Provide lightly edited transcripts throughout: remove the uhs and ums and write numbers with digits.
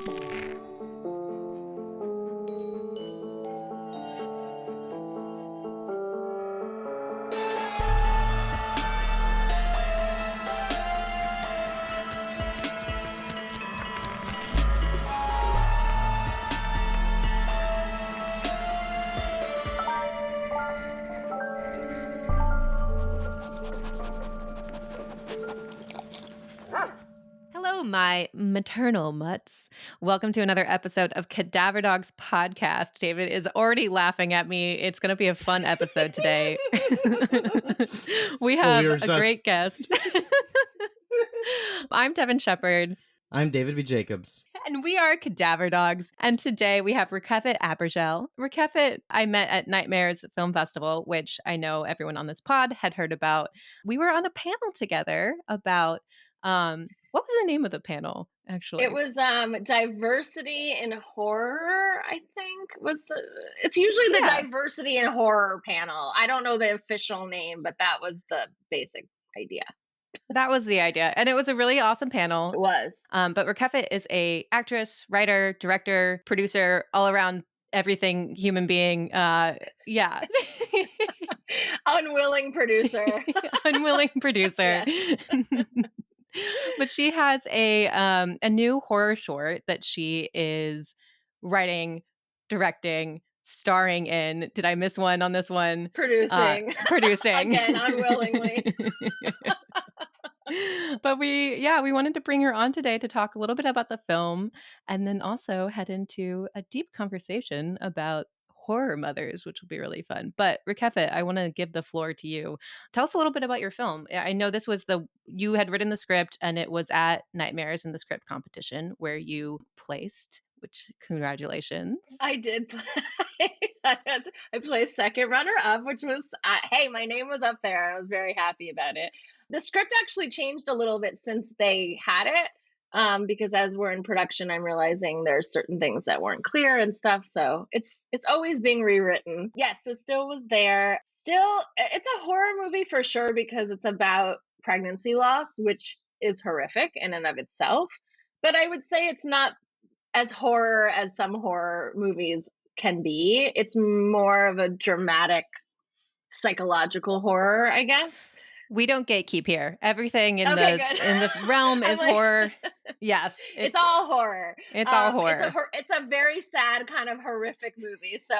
Hello, my maternal mutts. Welcome to another episode of Cadaver Dogs Podcast. David is already laughing at me. It's going to be a fun episode today. We have a great guest. I'm Devin Shepard. I'm David B. Jacobs. And we are Cadaver Dogs. And today we have Rakefet Abergel. Rakefet, I met at Nightmares Film Festival, which I know everyone on this pod had heard about. We were on a panel together about... what was the name of the panel, actually? It was diversity in horror, I think. It's usually the diversity in horror panel. I don't know the official name, but that was the basic idea. That was the idea. And it was a really awesome panel. It was. But Rakefet is a actress, writer, director, producer, all around everything human being. Yeah. Unwilling producer. Unwilling producer. But she has a new horror short that she is writing, directing, starring in. Did I miss one on this one? Producing. Again, unwillingly. But we wanted to bring her on today to talk a little bit about the film and then also head into a deep conversation about horror mothers, which will be really fun. But Rakefet, I want to give the floor to you. Tell us a little bit about your film. I know this was you had written the script and it was at Nightmares in the script competition where you placed, which congratulations. I did. I placed second runner up, which was, hey, my name was up there. I was very happy about it. The script actually changed a little bit since they had it. Because as we're in production, I'm realizing there's certain things that weren't clear and stuff. So it's always being rewritten. Yes, so still was there. Still, it's a horror movie for sure because it's about pregnancy loss, which is horrific in and of itself. But I would say it's not as horror as some horror movies can be. It's more of a dramatic, psychological horror, I guess. We don't gatekeep here. Everything in the realm is horror. Yes. It's all horror. It's all horror. It's a very sad kind of horrific movie. So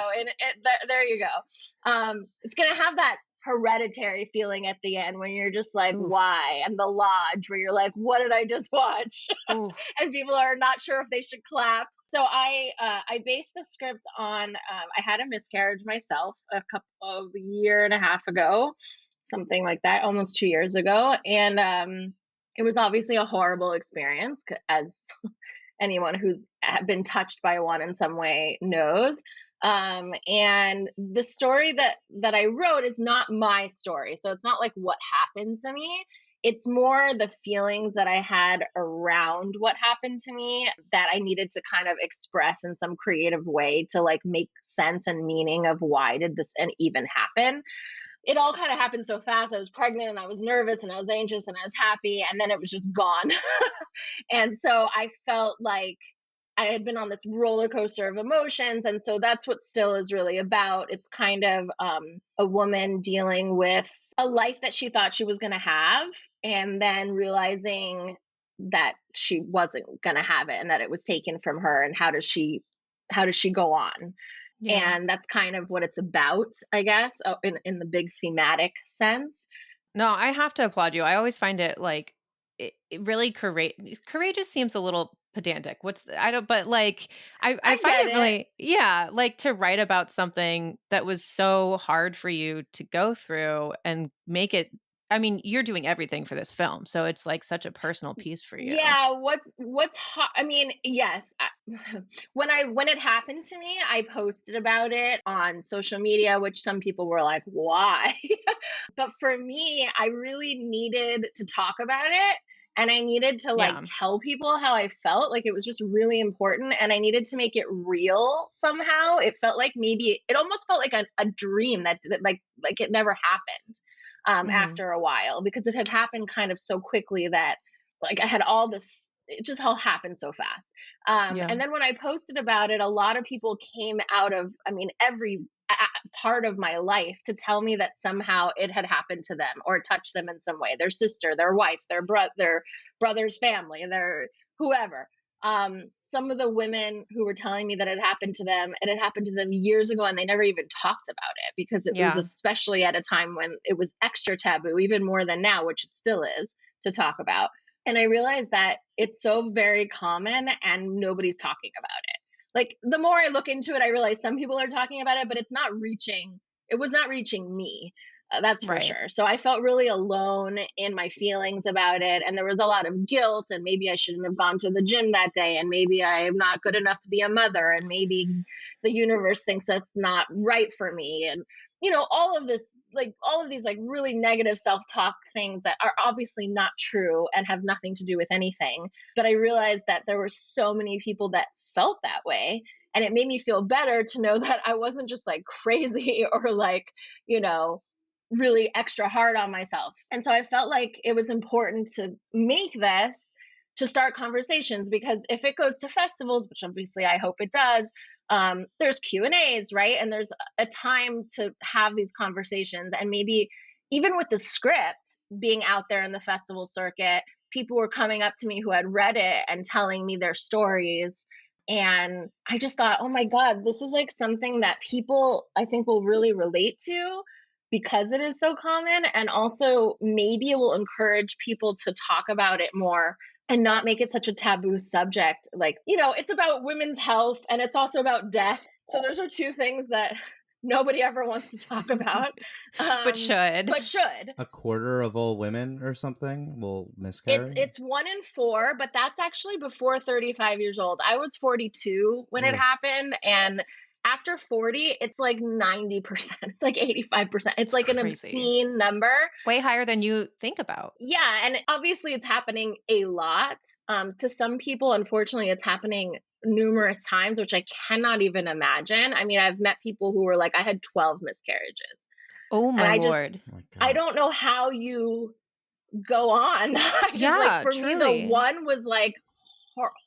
there you go. It's going to have that hereditary feeling at the end when you're just like, why? And the lodge where you're like, what did I just watch? And people are not sure if they should clap. So I based the script on, I had a miscarriage myself a year and a half ago. Something like that, almost 2 years ago. And it was obviously a horrible experience, as anyone who's been touched by one in some way knows. And the story that I wrote is not my story. So it's not like what happened to me. It's more the feelings that I had around what happened to me that I needed to kind of express in some creative way to like make sense and meaning of why did this even happen. It all kind of happened so fast. I was pregnant and I was nervous and I was anxious and I was happy and then it was just gone. And so I felt like I had been on this roller coaster of emotions. And so that's what Still is really about. It's kind of a woman dealing with a life that she thought she was going to have and then realizing that she wasn't going to have it and that it was taken from her. And how does she go on? Yeah. And that's kind of what it's about, I guess, in the big thematic sense. No, I have to applaud you. I always find it like it really courageous. Courageous seems a little pedantic. But like I find it really, like to write about something that was so hard for you to go through and make it. I mean, you're doing everything for this film, so it's like such a personal piece for you. Yeah, what's hot? I mean, yes. When it happened to me, I posted about it on social media, which some people were like, "Why?" But for me, I really needed to talk about it, and I needed to tell people how I felt. Like it was just really important, and I needed to make it real somehow. It felt like it almost felt like a dream that like it never happened. After a while, because it had happened kind of so quickly that like I had all this it just all happened so fast. Yeah. And then when I posted about it, a lot of people came out of, I mean, every part of my life to tell me that somehow it had happened to them or touched them in some way, their sister, their wife, their brother's family, their whoever. Some of the women who were telling me that it had happened to them years ago, and they never even talked about it because it was Yeah. especially at a time when it was extra taboo, even more than now, which it still is, to talk about. And I realized that it's so very common and nobody's talking about it. Like, the more I look into it, I realize some people are talking about it, but it was not reaching me. That's for Right. sure. So I felt really alone in my feelings about it. And there was a lot of guilt. And maybe I shouldn't have gone to the gym that day. And maybe I am not good enough to be a mother. And maybe the universe thinks that's not right for me. And, all of this, like all of these, like really negative self talk things that are obviously not true and have nothing to do with anything. But I realized that there were so many people that felt that way. And it made me feel better to know that I wasn't just like crazy or like, really extra hard on myself. And so I felt like it was important to make this, to start conversations, because if it goes to festivals, which obviously I hope it does, there's Q&As, right? And there's a time to have these conversations. And maybe even with the script being out there in the festival circuit, people were coming up to me who had read it and telling me their stories. And I just thought, oh my God, this is like something that people, I think, will really relate to because it is so common. And also maybe it will encourage people to talk about it more and not make it such a taboo subject. Like, it's about women's health and it's also about death. So those are two things that nobody ever wants to talk about. But should. But should. A quarter of all women or something will miscarry? It's 1 in 4, but that's actually before 35 years old. I was 42 when it happened, and after 40, it's like 90%. It's like 85%. It's like an crazy. obscene number. Way higher than you think about. Yeah, and obviously it's happening a lot. To some people, unfortunately, it's happening numerous times, which I cannot even imagine. I mean, I've met people who were like, I had 12 miscarriages. Oh my Lord. I don't know how you go on. Yeah, for truly. me, the one was like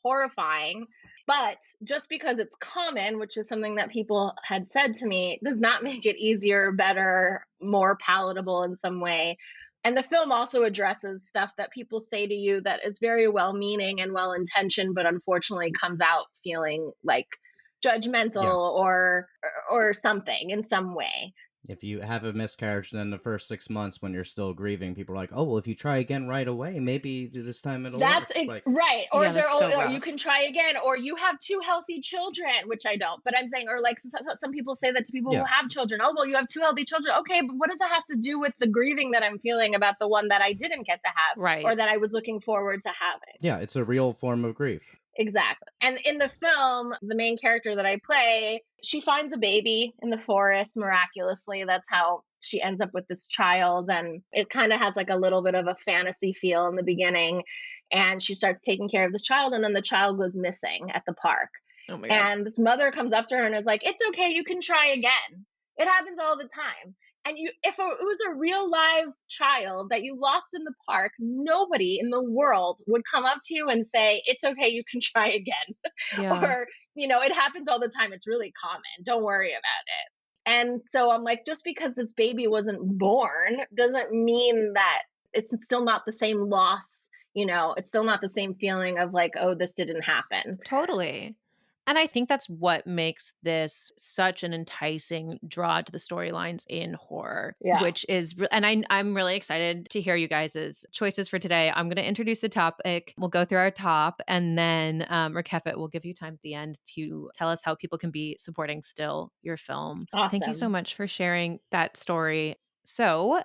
horrifying. But just because it's common, which is something that people had said to me, does not make it easier, better, more palatable in some way. And the film also addresses stuff that people say to you that is very well-meaning and well-intentioned, but unfortunately comes out feeling like judgmental or something in some way. If you have a miscarriage, then the first 6 months when you're still grieving, people are like, "Oh, well, if you try again right away, maybe this time it'll work." Right. Or or you can try again, or you have 2 healthy children, which I don't. But I'm saying, or like some people say that to people who have children. Oh, well, you have 2 healthy children. Okay, but what does that have to do with the grieving that I'm feeling about the one that I didn't get to have, right, or that I was looking forward to having? Yeah, it's a real form of grief. Exactly. And in the film, the main character that I play, she finds a baby in the forest miraculously. That's how she ends up with this child. And it kind of has like a little bit of a fantasy feel in the beginning. And she starts taking care of this child. And then the child goes missing at the park. Oh my God. And this mother comes up to her and is like, it's okay, you can try again. It happens all the time. And if it was a real live child that you lost in the park, nobody in the world would come up to you and say, it's okay, you can try again. Yeah. Or, it happens all the time. It's really common. Don't worry about it. And so I'm like, just because this baby wasn't born doesn't mean that it's still not the same loss. It's still not the same feeling of like, oh, this didn't happen. Totally. And I think that's what makes this such an enticing draw to the storylines in horror, which is, and I'm really excited to hear you guys' choices for today. I'm going to introduce the topic. We'll go through our top, and then Rakefet will give you time at the end to tell us how people can be supporting still your film. Awesome. Thank you so much for sharing that story. So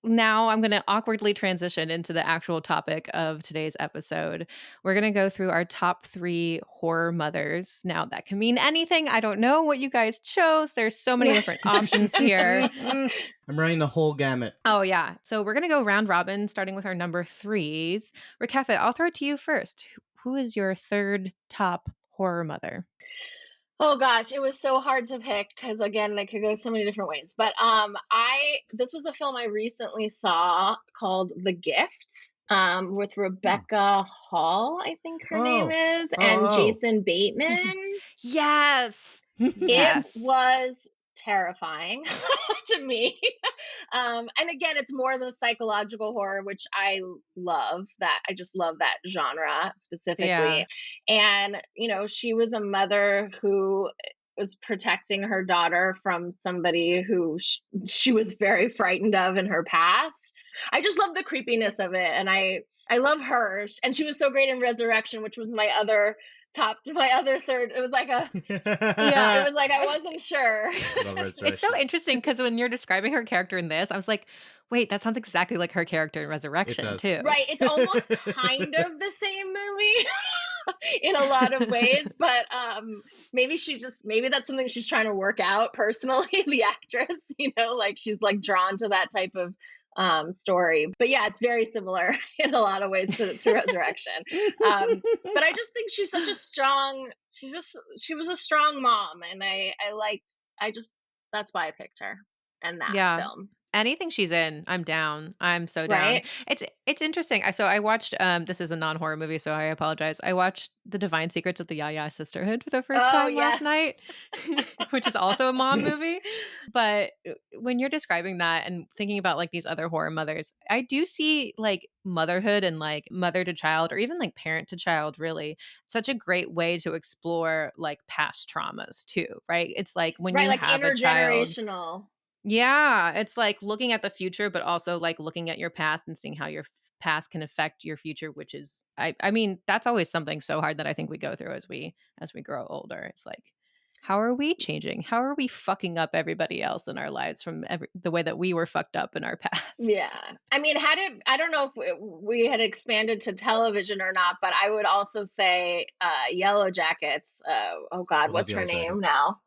now I'm going to awkwardly transition into the actual topic of today's episode. We're going to go through our top 3 horror mothers. Now, that can mean anything. I don't know what you guys chose. There's so many different options here. I'm running the whole gamut. Oh, yeah. So we're going to go round robin, starting with our number 3s. Rakefet, I'll throw it to you first. Who is your 3rd top horror mother? Oh gosh, it was so hard to pick because again, it could go so many different ways. But this was a film I recently saw called The Gift. with Rebecca Hall, I think her name Oh, is, and oh, Jason Bateman. Yes. oh. It Yes. was terrifying to me. And again, it's more the psychological horror, which I love. That I just love that genre Yeah. specifically. And she was a mother who was protecting her daughter from somebody who she was very frightened of in her past. I just love the creepiness of it, and I love her. And she was so great in Resurrection, which was my other third. It was like Yeah. I wasn't sure. Love It's so Resurrection. interesting because when you're describing her character in this, I was like, wait, that sounds exactly like her character in It Resurrection does. too. Right, it's almost kind of the same movie in a lot of ways, but maybe that's something she's trying to work out personally, the actress, like she's like drawn to that type of story. But yeah, it's very similar in a lot of ways to Resurrection. But I just think she's such a strong she was a strong mom, and I just that's why I picked her and that Yeah. film. Anything she's in, I'm down. I'm so down. Right? It's interesting. So I watched this is a non-horror movie, so I apologize. I watched The Divine Secrets of the Yaya Sisterhood for the first Oh time yeah. last night, which is also a mom movie. But when you're describing that and thinking about like these other horror mothers, I do see like motherhood and like mother to child or even like parent to child really such a great way to explore like past traumas too, right? It's like when Right, you like have a child. intergenerational. Yeah, it's like looking at the future, but also like looking at your past and seeing how your past can affect your future, which is I mean, that's always something so hard that I think we go through as we grow older. It's like, how are we changing? How are we fucking up everybody else in our lives from the way that we were fucked up in our past? Yeah. I mean, I don't know if we had expanded to television or not, but I would also say Yellow Jackets. Oh I God, love what's her Yellow name Jackets. now?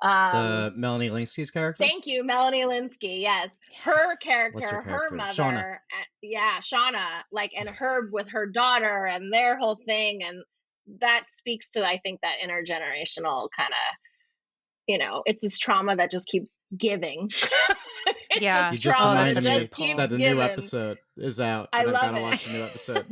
Um, The Melanie Linsky's character? Thank you, Melanie Linsky. Yes. Her Yes. What's her character, her character? Shauna. mother, yeah, Shauna, like, and her with her daughter and their whole thing. And that speaks to, I think, that intergenerational kind of, it's this trauma that just keeps giving. It's Yeah. just You just Oh, trauma that's that reminded such a me good just pull. keeps that a new giving. episode is out, I and I've got love to it. watch the new episode.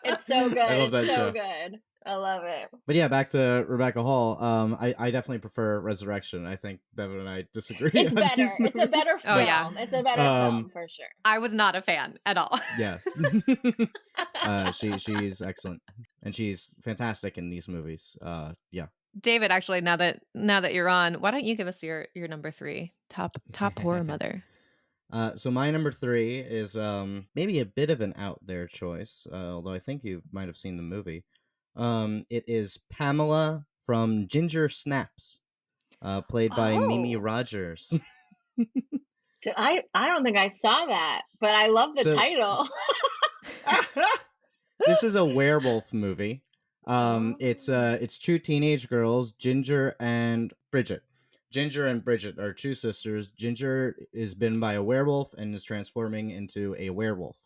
It's so good. I love It's that so show. good. I love it. But yeah, back to Rebecca Hall. I definitely prefer Resurrection. I think Devin and I disagree It's on better. these It's a better movies. Oh But yeah. film. It's a better um, film for sure. I was not a fan at all. yeah, she's excellent, and she's fantastic in these movies. Yeah. David, actually, now that you're on, why don't you give us your number 3 top horror mother? So my number 3 is maybe a bit of an out there choice, although I think you might have seen the movie. It is Pamela from Ginger Snaps, played by Mimi Oh. Rogers. I don't think I saw that, but I love the So title. this is a werewolf movie. Oh. It's two teenage girls, Ginger and Bridget. Ginger and Bridget are two sisters. Ginger is bitten by a werewolf and is transforming into a werewolf.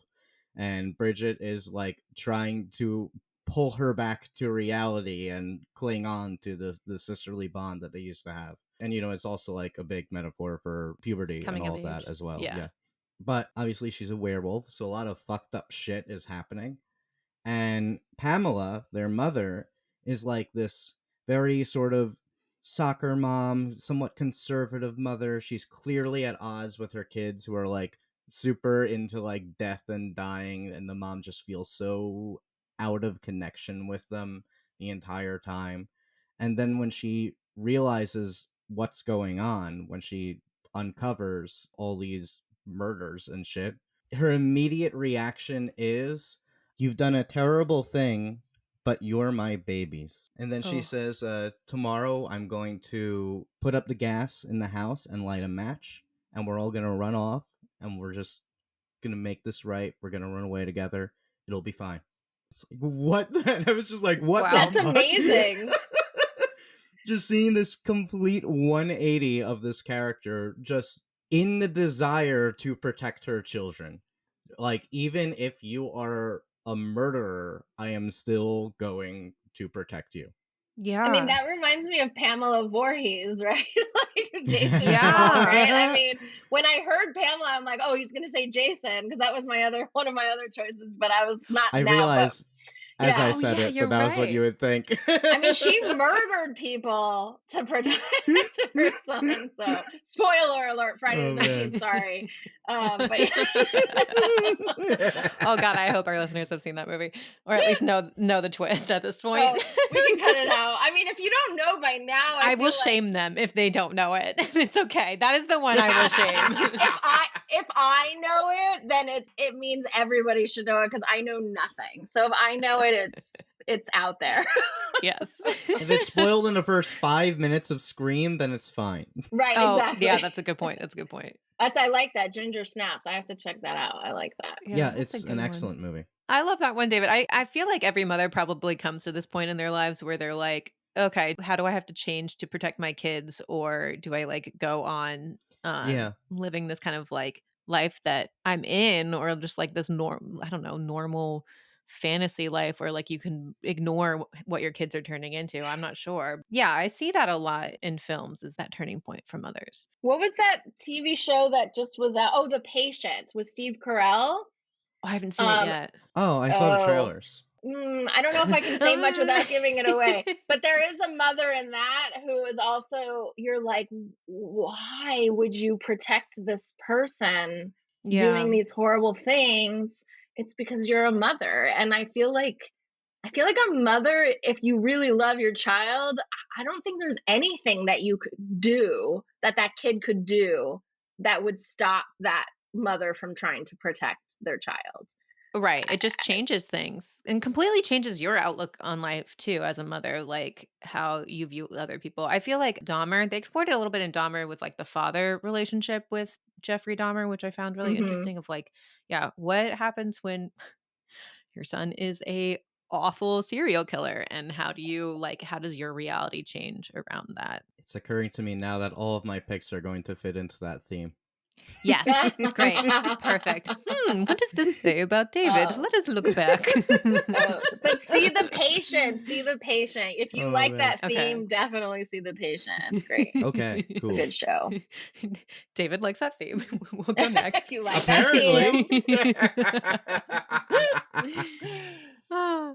And Bridget is like trying to pull her back to reality and cling on to the sisterly bond that they used to have. And it's also like a big metaphor for puberty and Coming of all of that age. as well. Yeah. Yeah. But obviously she's a werewolf, so a lot of fucked up shit is happening. And Pamela, their mother, is like this very sort of soccer mom, somewhat conservative mother. She's clearly at odds with her kids who are like super into like death and dying, and the mom just feels so out of connection with them the entire time. And then when she realizes what's going on, when she uncovers all these murders and shit, her immediate reaction is, "You've done a terrible thing, but you're my babies." And then she Oh. says, tomorrow I'm going to put up the gas in the house and light a match, and we're all going to run off, and we're just going to make this right. We're going to run away together. It'll be fine. It's like, what? I was just like, what the Wow. That's fuck? amazing. Just seeing this complete 180 of this character just in the desire to protect her children. Like, even if you are a murderer, I am still going to protect you. I mean, Yeah. that reminds me of Pamela Voorhees, right? Like Jason's mom, right? I Yeah. mean, when I heard Pamela, I'm like, oh, he's gonna say Jason, because that was one of my other choices, but I was not I now, but realized as I yeah. Oh, said yeah, it you're that that was what you right. would think. I mean, she murdered people to protect her son. So, spoiler alert, Friday Oh the 13th. man. Sorry, but yeah. Oh god, I hope our listeners have seen that movie, or at least know the twist at this point. Oh, we can cut it out. I mean, if you don't know by now, I I will feel like shame them if they don't know it. It's okay. That is the one I will shame. if I know it, then it means everybody should know it because I know nothing. So if I know it, it's out there. Yes. If it's spoiled in the first 5 minutes of Scream, then it's fine. Right, Oh, yeah, exactly. that's a good point. That's a good point. I like that. Ginger Snaps. I have to check that out. I like that. Yeah, Yeah, that's a it's an good one. excellent movie. I love that one, David. I feel like every mother probably comes to this point in their lives where they're like, okay, how do I have to change to protect my kids? Or do I like go on Yeah. living this kind of like life that I'm in, or just like this I don't know, normal fantasy life where like you can ignore what your kids are turning into. I'm not sure. Yeah, I see that a lot in films, is that turning point for mothers. What was that TV show that just was out? Oh, The Patient with Steve Carell. Oh, I haven't seen it Um, yet. Oh, I saw the oh, trailers. I don't know if I can say much without giving it away, but there is a mother in that who is also, you're like, why would you protect this person Yeah. doing these horrible things? It's because you're a mother. And I feel like a mother, if you really love your child, I don't think there's anything that you could do that kid could do that would stop that mother from trying to protect their child. Right. It just changes things and completely changes your outlook on life too as a mother, like how you view other people. I feel like Dahmer, they explored it a little bit in Dahmer with like the father relationship with Jeffrey Dahmer, which I found really Hmm. interesting of like, yeah, what happens when your son is a awful serial killer and how does your reality change around that? It's occurring to me now that all of my picks are going to fit into that theme. Yes. Great. Perfect. What does this say about David? Oh, Let us look back. but see The Patient. See The Patient. If you Oh like man. that Okay. theme, definitely see The Patient. It's great. Okay, It's a cool. good show. David likes that theme. We'll go next. You like that Apparently. theme? Ah.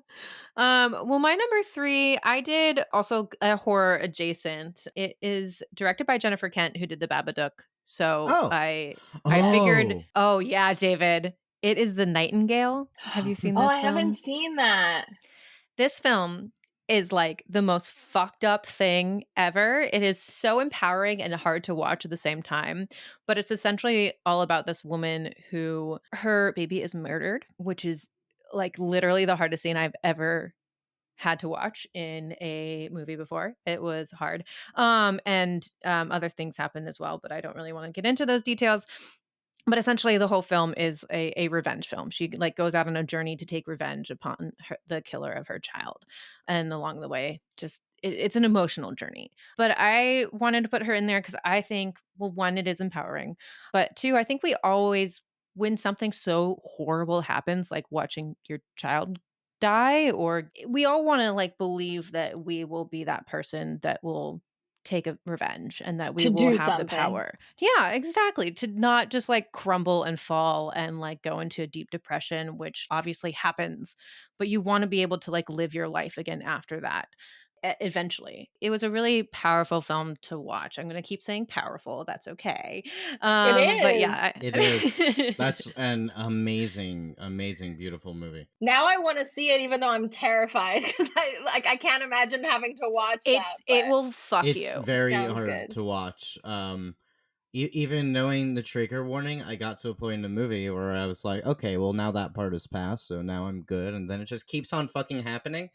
Well, my number 3, I did also a horror adjacent. It is directed by Jennifer Kent, who did The Babadook. So Oh. I figured, Oh. oh yeah, David, it is The Nightingale. Have you seen Oh, I this haven't film? seen that. This film is like the most fucked up thing ever. It is so empowering and hard to watch at the same time. But it's essentially all about this woman who her baby is murdered, which is like literally the hardest scene I've ever had to watch in a movie before. It was hard. And other things happen as well, but I don't really want to get into those details. But essentially the whole film is a revenge film. She like goes out on a journey to take revenge upon the killer of her child, and along the way just it's an emotional journey. But I wanted to put her in there because I think, well, one, it is empowering, but two, I think we always, when something so horrible happens like watching your child die, or we all want to like believe that we will be that person that will take a revenge and that we To will do have the something. power. Yeah, exactly. To not just like crumble and fall and like go into a deep depression, which obviously happens, but you want to be able to like live your life again after that. Eventually, it was a really powerful film to watch. I'm going to keep saying powerful. That's okay. It But is. yeah, It is. That's an amazing, amazing, beautiful movie. Now I want to see it, even though I'm terrified because I can't imagine having to watch that. it But will fuck It's you. very sounds hard good. to watch. Even knowing the trigger warning, I got to a point in the movie where I was like, okay, well now that part is past, so now I'm good, and then it just keeps on fucking happening.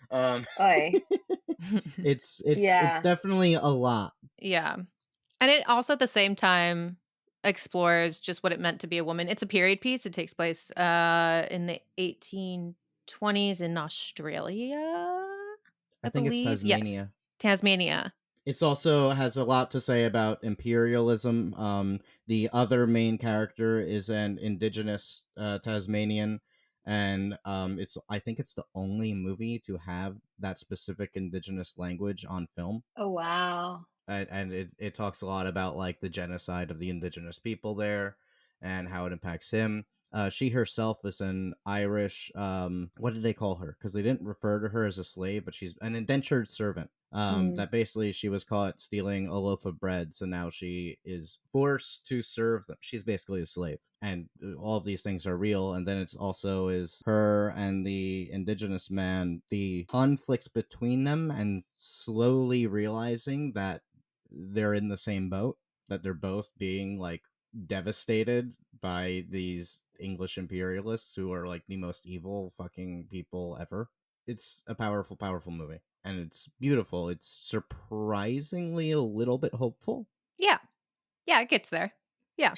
Um, Oy. it's Yeah. definitely a lot. Yeah. And it also at the same time explores just what it meant to be a woman. It's a period piece. It takes place in the 1820s in Australia, I I think it's believe. Yes. Tasmania. Tasmania. It's also has a lot to say about imperialism. The other main character is an indigenous Tasmanian, And I think it's the only movie to have that specific indigenous language on film. Oh, wow. And it talks a lot about like the genocide of the indigenous people there and how it impacts him. She herself is an Irish, what did they call her? Because they didn't refer to her as a slave, but she's an indentured servant. That basically she was caught stealing a loaf of bread, so now she is forced to serve them. She's basically a slave, and all of these things are real. And then it's also is her and the indigenous man, the conflicts between them, and slowly realizing that they're in the same boat, that they're both being like devastated by these English imperialists who are like the most evil fucking people ever. It's a powerful, powerful movie. And it's beautiful. It's surprisingly a little bit hopeful. Yeah. Yeah, it gets there. Yeah.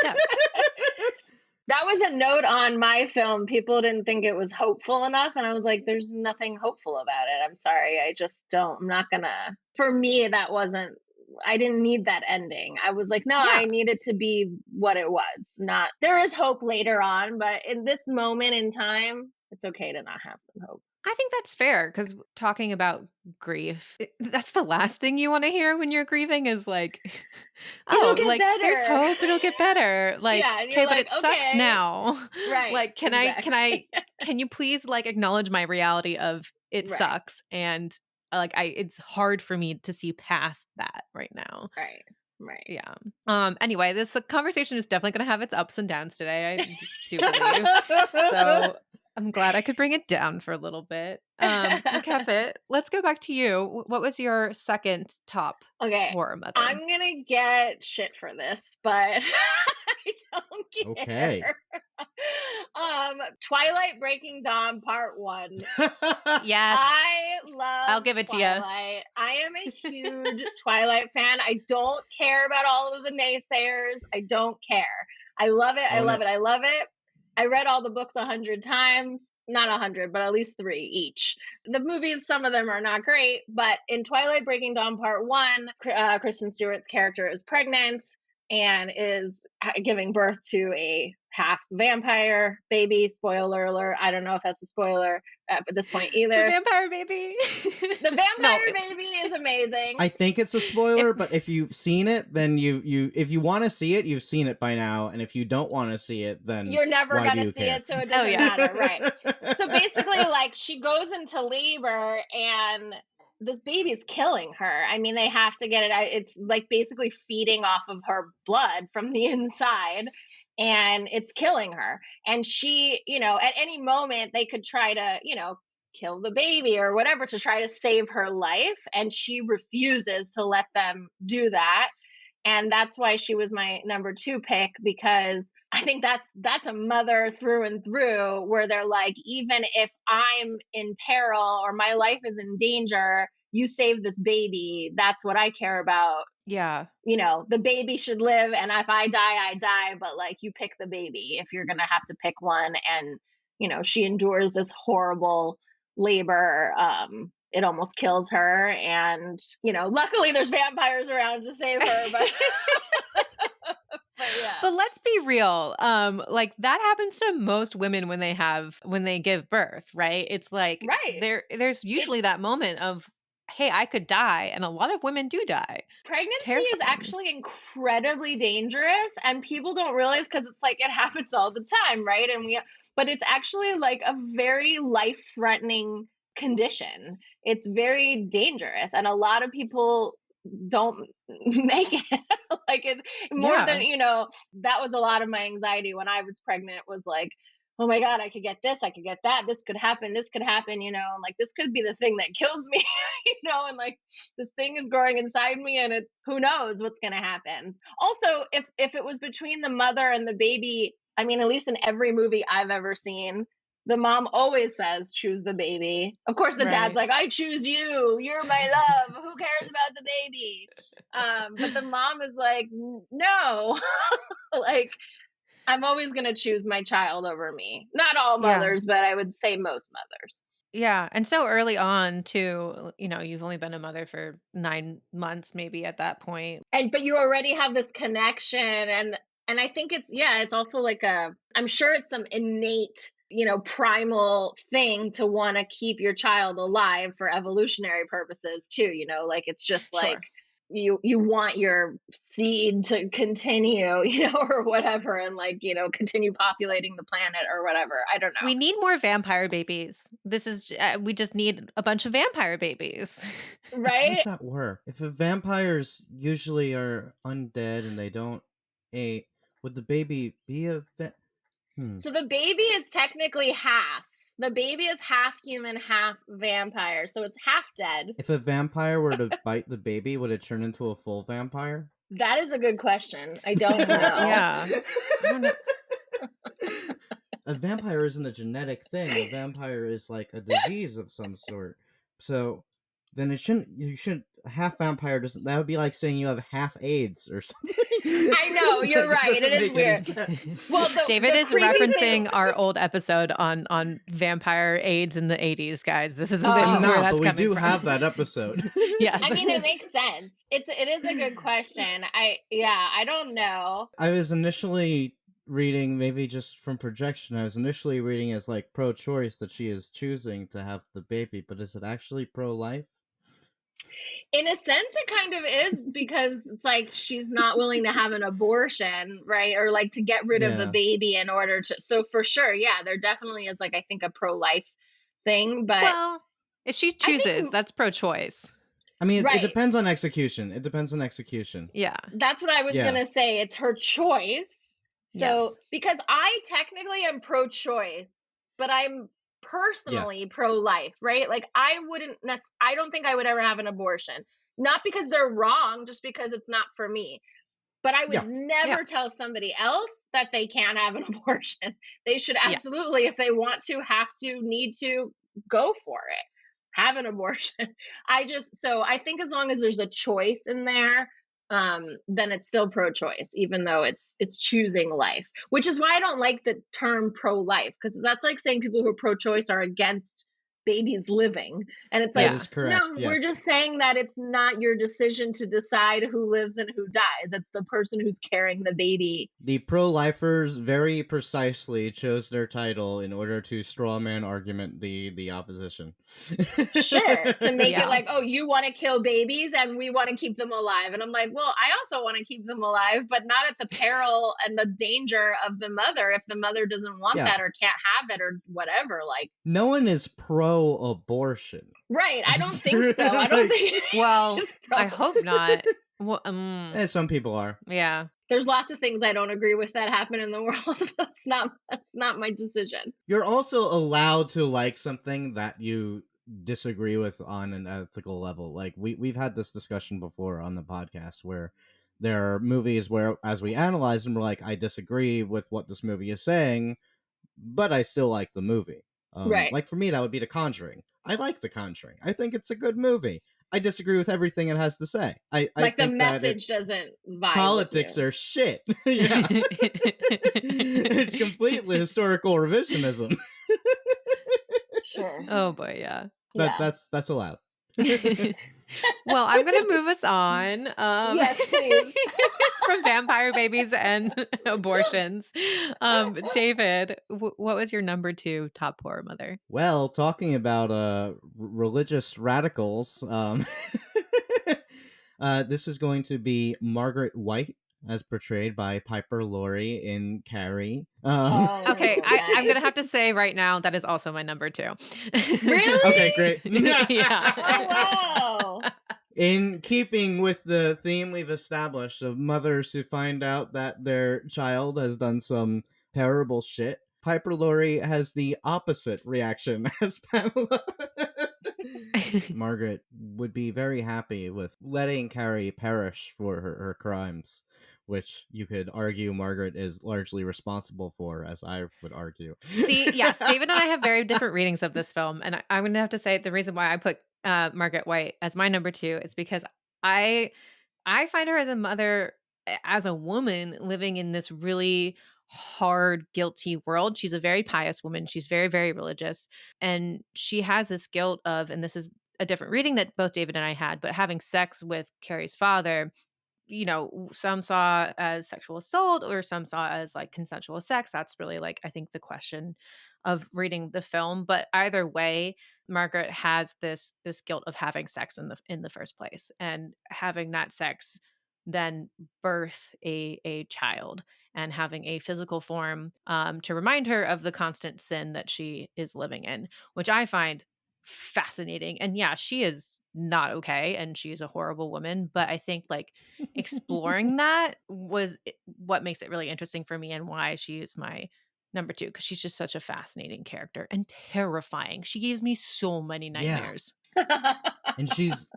Yeah. That was a note on my film. People didn't think it was hopeful enough. And I was like, there's nothing hopeful about it. I'm sorry. I just don't. I'm not going to. For me, that wasn't. I didn't need that ending. I was like, no, Yeah. I need it to be what it was. Not. There is hope later on, but in this moment in time, it's okay to not have some hope. I think that's fair because talking about grief, that's the last thing you want to hear when you're grieving is like, It'll oh, get like there's better. hope, it'll get better. Like, Yeah, and okay, you're but like, it sucks okay, now. right. Like, Exactly. can you please like acknowledge my reality of it Right, sucks and it's hard for me to see past that right now. right, right. Yeah. Anyway, this conversation is definitely going to have its ups and downs today. Do believe. So I'm glad I could bring it down for a little bit. Rakefet, let's go back to you. What was your second top Okay, horror mother? I'm gonna get shit for this, but I don't Okay. care. Twilight Breaking Dawn Part 1. Yes. I love I'll give it to you. Twilight. I am a huge Twilight fan. I don't care about all of the naysayers. I don't care. I love it. I love it. I love it. I read all the books 100 times. Not 100, but at least 3 each. The movies, some of them are not great, but in Twilight Breaking Dawn Part 1, Kristen Stewart's character is pregnant and is giving birth to a half vampire baby. Spoiler alert. I don't know if that's a spoiler at this point either. The vampire baby. The vampire baby is amazing. I think it's a spoiler, but if you've seen it, then you if you want to see it, you've seen it by now, and if you don't want to see it, then you're never why gonna do you see care? it, so it doesn't matter, right? So basically, like, she goes into labor and this baby's killing her. I mean, they have to get it out. It's like basically feeding off of her blood from the inside, and it's killing her. And she, at any moment they could try to, kill the baby or whatever to try to save her life, and she refuses to let them do that. And that's why she was my number 2 pick, because I think that's a mother through and through, where they're like, even if I'm in peril or my life is in danger, you save this baby. That's what I care about. Yeah. The baby should live, and if I die, but like, you pick the baby if you're going to have to pick one. And she endures this horrible labor. It almost kills her, and luckily there's vampires around to save her, but yeah. But let's be real. Like that happens to most women when they give birth, right? It's like right. there's usually that moment of, hey, I could die, and a lot of women do die. Pregnancy is actually incredibly dangerous, and people don't realize, because it's like it happens all the time, right? But it's actually like a very life-threatening condition. It's very dangerous, and a lot of people don't make it. Like, it more than that was a lot of my anxiety when I was pregnant, was like, oh my God, I could get this, I could get that, this could happen, and like, this could be the thing that kills me. And like, this thing is growing inside me, and it's, who knows what's going to happen. Also, if it was between the mother and the baby, I mean, at least in every movie I've ever seen, the mom always says, choose the baby. Of course, the dad's like, I choose you. You're my love. Who cares about the baby? But the mom is like, no. Like, I'm always going to choose my child over me. Not all mothers, but I would say most mothers. Yeah. And so early on too, you've only been a mother for 9 months maybe at that point. But you already have this connection, and And I think it's also like I'm sure it's some innate, primal thing to want to keep your child alive for evolutionary purposes too, like it's just like Sure. you want your seed to continue, or whatever, and like, continue populating the planet or whatever. I don't know. We need more vampire babies. We just need a bunch of vampire babies. How does Right? that work? If vampires usually are undead and they don't age, would the baby be a So the baby is technically half. The baby is half human, half vampire. So it's half dead. If a vampire were to bite the baby, would it turn into a full vampire? That is a good question. I don't Well, know. yeah. I don't know. A vampire isn't a genetic thing. A vampire is like a disease of some sort. So then you shouldn't half vampire doesn't that would be like saying you have half AIDS or something. I know, you're Like, right. It doesn't is make any weird. sense. Well, David the is creepy referencing thing. our old episode on vampire AIDS in the 80s, guys. This is Oh. where I'm not, that's but we coming do from. have that episode. Yes. I mean, it makes sense. It is a good question. I don't know. I was initially reading, maybe just from projection, I was initially reading as like pro-choice that she is choosing to have the baby, but is it actually pro-life? In a sense, it kind of is, because it's like she's not willing to have an abortion, right? Or like to get rid of the Yeah. baby in order to. So for sure, yeah, there definitely is like, I think, a pro-life thing, but Well, if she I chooses, think that's pro-choice. I mean, it right. depends on execution. It depends on execution. Yeah. That's what I was Yeah. gonna say. It's her choice. So Yes. because I technically am pro-choice, but I'm personally pro-life, right? Like I don't think I would ever have an abortion. Not because they're wrong, just because it's not for me. But I would Yeah. never Yeah. tell somebody else that they can't have an abortion. They should Yeah. absolutely, if they want to, have to, need to, go for it. Have an abortion. So I think as long as there's a choice in there, then it's still pro-choice, even though it's choosing life. Which is why I don't like the term pro-life, because that's like saying people who are pro-choice are against babies living. And it's That like, Yeah. is correct. no, Yes. we're just saying that it's not your decision to decide who lives and who dies. It's the person who's carrying the baby. The pro-lifers very precisely chose their title in order to strawman argument the opposition. Sure, to make Yeah. it like, oh, you want to kill babies and we want to keep them alive. And I'm like, well, I also want to keep them alive, but not at the peril and the danger of the mother. If the mother doesn't want Yeah. that or can't have it or whatever, like, No one is pro-abortion. right. I don't think so. I don't Like- think Well, it's pro- I hope not. Well, Some people are. yeah. There's lots of things I don't agree with that happen in the world. That's not my decision. You're also allowed to like something that you disagree with on an ethical level. Like we've had this discussion before on the podcast where there are movies where as we analyze them, we're like, I disagree with what this movie is saying, but I still like the movie. Right. Like for me, that would be The Conjuring. I like The Conjuring. I think it's a good movie. I disagree with everything it has to say. I Like the think that message it's- doesn't vibe politics with you. are shit. Yeah. It's completely historical revisionism. Sure. Oh boy, yeah. Yeah. That's allowed. Well, I'm going to move us on. Yes, please. From vampire babies and abortions. David, what was your number 2 top horror mother? Well, talking about religious radicals, this is going to be Margaret White, as portrayed by Piper Laurie in Carrie. Okay, I'm nice. gonna have to say right now that is also my number 2. Really? Okay, great. Yeah. Oh, wow. In keeping with the theme we've established of mothers who find out that their child has done some terrible shit, Piper Laurie has the opposite reaction as Pamela. Margaret would be very happy with letting Carrie perish for her crimes, which you could argue Margaret is largely responsible for, as I would argue. See, yes, David and I have very different readings of this film, and I'm going to have to say the reason why I put Margaret White as my number 2 is because I find her as a mother, as a woman living in this really hard, guilty world. She's a very pious woman. She's very, very religious, and she has this guilt of, and this is a different reading that both David and I had, but having sex with Carrie's father some saw as sexual assault or some saw as like consensual sex. That's really like I think the question of reading the film. But either way, Margaret has this guilt of having sex in the first place and having that sex then birth a child and having a physical form to remind her of the constant sin that she is living in, which I find fascinating. And yeah, she is not okay and she's a horrible woman, but I think like exploring that what makes it really interesting for me and why she is my number 2 because she's just such a fascinating character and terrifying. She gives me so many Yeah. nightmares. And she's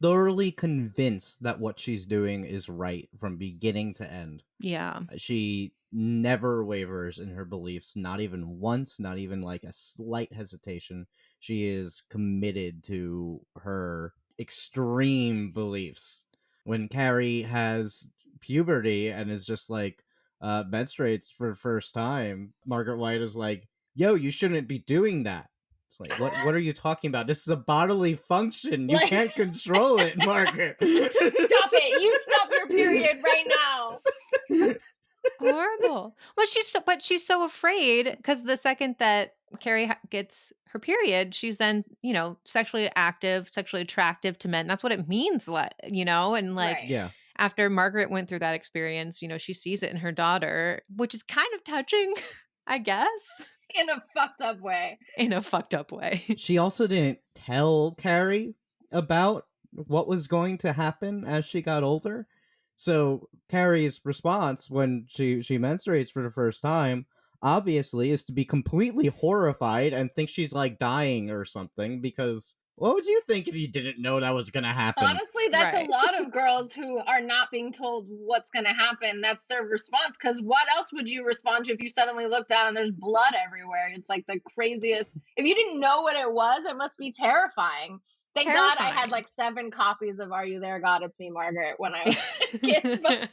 thoroughly convinced that what she's doing is right from beginning to end. Yeah. She never wavers in her beliefs, not even once, not even like a slight hesitation. She is committed to her extreme beliefs. When Carrie has puberty and is just like menstruates for the first time, Margaret White is like, yo, you shouldn't be doing that. It's like, what are you talking about? This is a bodily function. You Like- can't control it, Margaret. Stop it. You stop your period right now. Horrible. Well, she's so afraid because the second that Carrie gets her period, she's then, sexually active, sexually attractive to men. That's what it means, and like Right. Yeah. after Margaret went through that experience, she sees it in her daughter, which is kind of touching, I guess, In a fucked up way. in a fucked up way. She also didn't tell Carrie about what was going to happen as she got older. So Carrie's response when she menstruates for the first time obviously is to be completely horrified and think she's like dying or something, because what would you think if you didn't know that was going to happen? Honestly, that's Right. a lot of girls who are not being told what's going to happen. That's their response. Because what else would you respond to if you suddenly look down and there's blood everywhere? It's like the craziest. If you didn't know what it was, it must be terrifying. Thank God I had like 7 copies of Are You There, God? It's Me, Margaret when I was a kid. But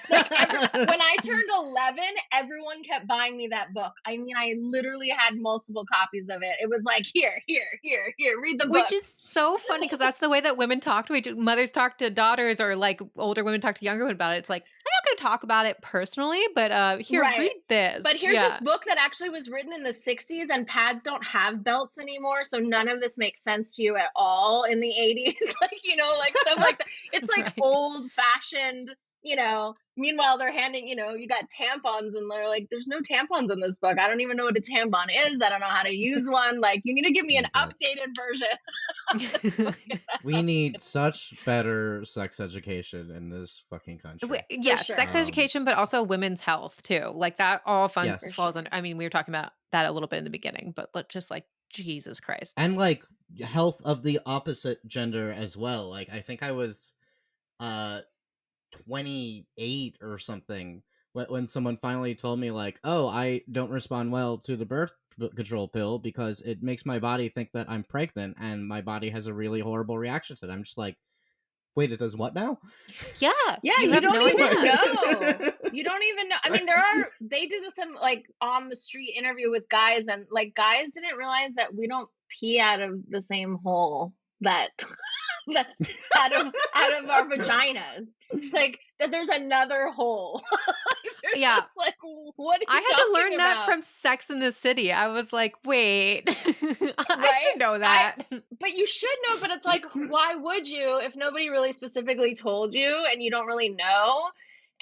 like when I turned 11, everyone kept buying me that book. I mean, I literally had multiple copies of it. It was like, here, read the book. Which is so funny because that's the way that women talk to mothers talk to daughters, or like older women talk to younger women about it. It's like, I'm not going to talk about it personally, but here, Right. read this. But here's this book that actually was written in the 60s, and pads don't have belts anymore, so none of this makes sense to you at all in the 80s. Like stuff like that. It's like Right. old fashioned, Meanwhile, they're handing, you got tampons, and they're like, there's no tampons in this book. I don't even know what a tampon is. I don't know how to use one. Like, you need to give me an updated version. We need such better sex education in this fucking country. Yeah, sure. sex education, but also women's health too. Like that all Yes. falls under. I mean, we were talking about that a little bit in the beginning, but just like Jesus Christ. And like health of the opposite gender as well. Like I think I was 28 or something when someone finally told me like, oh, I don't respond well to the birth control pill because it makes my body think that I'm pregnant, and my body has a really horrible reaction to it. I'm just like, wait, it does what now? Yeah. You have don't no even idea. know. You don't even know. I mean, they did some like on the street interview with guys, and like guys didn't realize that we don't pee out of the same hole that out of our vaginas. Like that there's another hole. Yeah. Like, what are you I had to learn that about? from Sex in the City. I was like, wait, I Right? should know that. But you should know, but it's like, why would you if nobody really specifically told you and you don't really know?